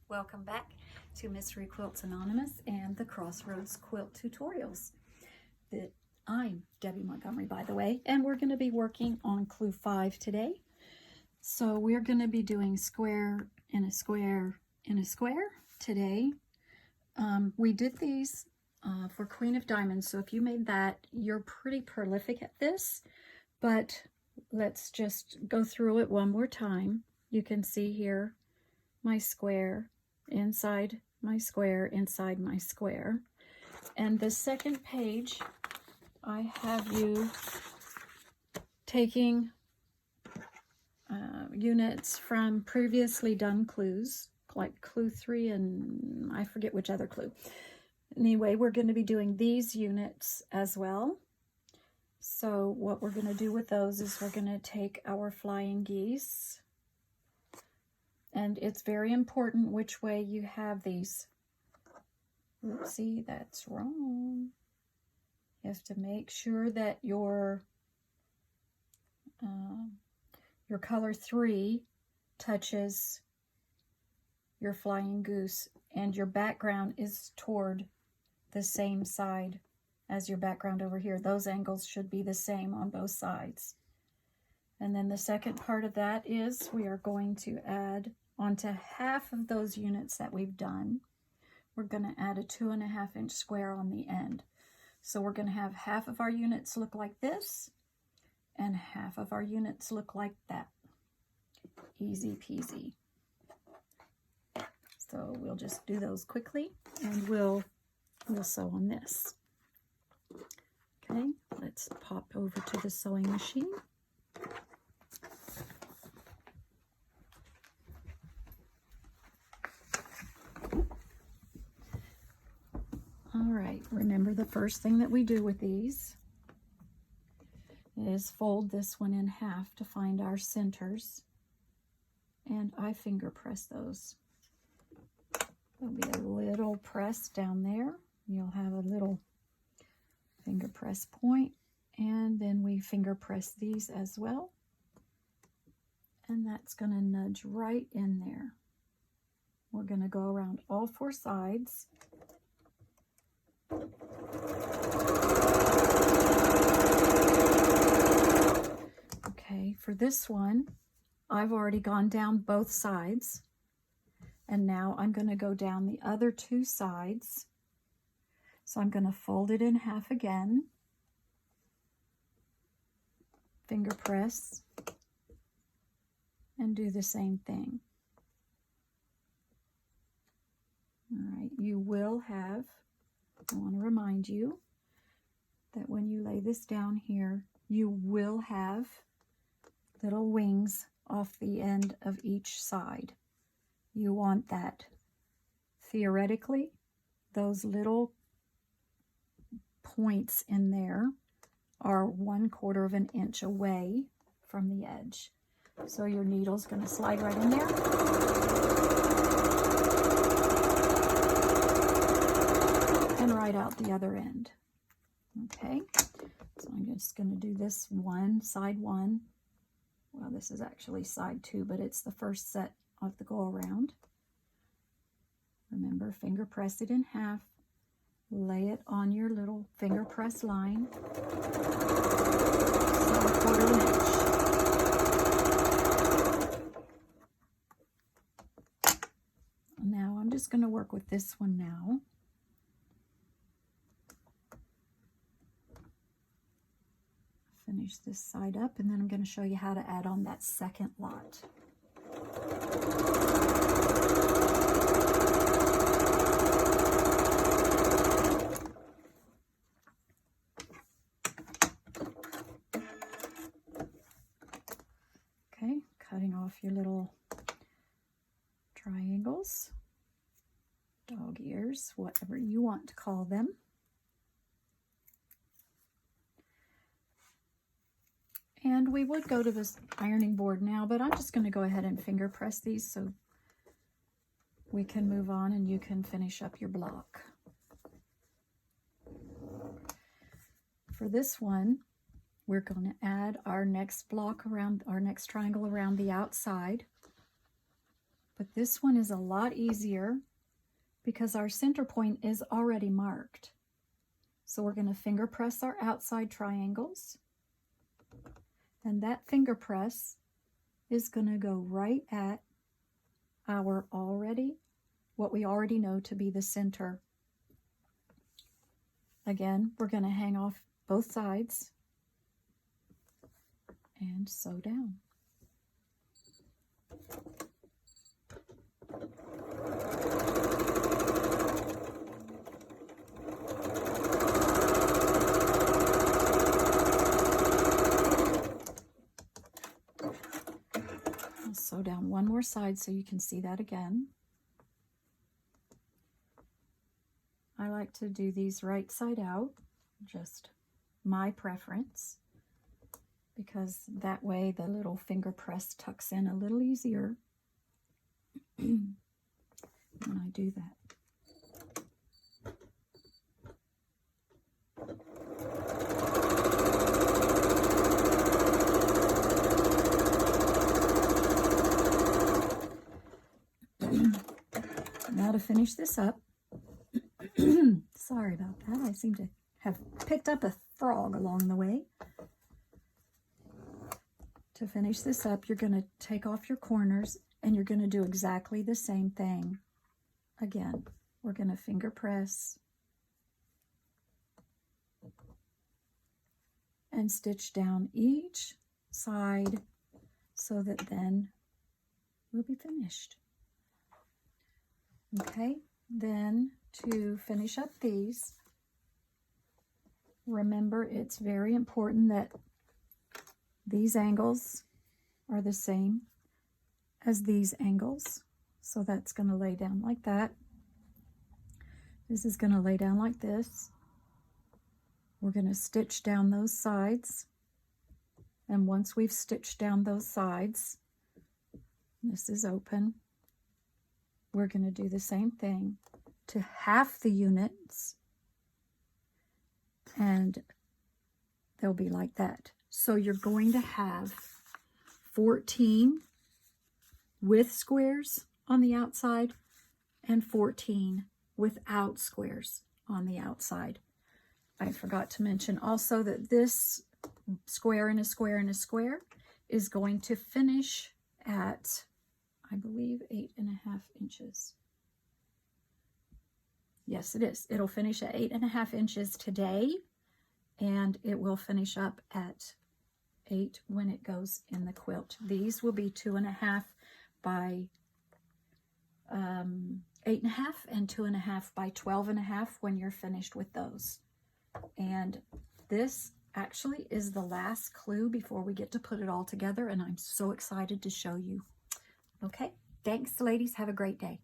Welcome back to Mystery Quilts Anonymous and the Crossroads Quilt Tutorials. I'm Debbie Montgomery, by the way, and we're going to be working on Clue 5 today. So we're going to be doing square in a square in a square today. We did these for Queen of Diamonds, so if you made that, you're pretty prolific at this, but let's just go through it one more time. You can see here my square, inside my square, inside my square. And the second page, I have you taking units from previously done clues, like Clue 3 and I forget which other clue. Anyway, we're going to be doing these units as well. So what we're going to do with those is we're going to take our flying geese. And it's very important which way you have these. Oopsie, that's wrong. You have to make sure that your color 3 touches your flying goose, and your background is toward the same side as your background over here. Those angles should be the same on both sides. And then the second part of that is we are going to add onto half of those units that we've done. We're going to add a 2.5 inch square on the end. So we're going to have half of our units look like this and half of our units look like that. Easy peasy. So we'll just do those quickly and we'll sew on this. Okay, let's pop over to the sewing machine. All right, remember the first thing that we do with these is fold this one in half to find our centers, and I finger press those. There'll be a little press down there. You'll have a little finger press point, and then we finger press these as well, and that's going to nudge right in there. We're going to go around all 4 sides. Okay, for this one, I've already gone down both sides, and now I'm going to go down the other 2 sides. So I'm going to fold it in half again, finger press, and do the same thing. All right, you will have, I want to remind you that when you lay this down here, you will have little wings off the end of each side. You want that. Theoretically, those little points in there are 1/4 of an inch away from the edge. So your needle's going to slide right in there. And right out the other end. Okay, so I'm just going to do this one, side 1. Well, this is actually side 2, but it's the first set of the go around. Remember, finger press it in half. Lay it on your little finger press line. So 1/4 inch. Now I'm just going to work with this one now. Finish this side up, and then I'm going to show you how to add on that second lot. Okay, cutting off your little triangles, dog ears, whatever you want to call them. And we would go to this ironing board now, but I'm just going to go ahead and finger press these so we can move on and you can finish up your block. For this one, we're going to add our next block around, our next triangle around the outside. But this one is a lot easier because our center point is already marked. So we're going to finger press our outside triangles. And that finger press is going to go right at our what we already know to be the center. Again, we're going to hang off both sides and sew down. I'll sew down one more side so you can see that again. I like to do these right side out, just my preference, because that way the little finger press tucks in a little easier when I do that. Now to finish this up, sorry about that, I seem to have picked up a frog along the way. To finish this up, you're going to take off your corners and you're going to do exactly the same thing. Again, we're going to finger press and stitch down each side so that then we'll be finished. Okay, then to finish up these, remember it's very important that these angles are the same as these angles. So that's going to lay down like that. This is going to lay down like this. We're going to stitch down those sides. And once we've stitched down those sides, this is open. We're going to do the same thing to half the units, and they'll be like that. So you're going to have 14 with squares on the outside and 14 without squares on the outside. I forgot to mention also that this square and a square and a square is going to finish at, I believe, 8.5 inches. Yes, it is. It'll finish at 8.5 inches today, and it will finish up at 8 when it goes in the quilt. These will be 2.5 by 8.5 and 2.5 by 12.5 when you're finished with those. And this actually is the last clue before we get to put it all together, and I'm so excited to show you. Okay, thanks ladies. Have a great day.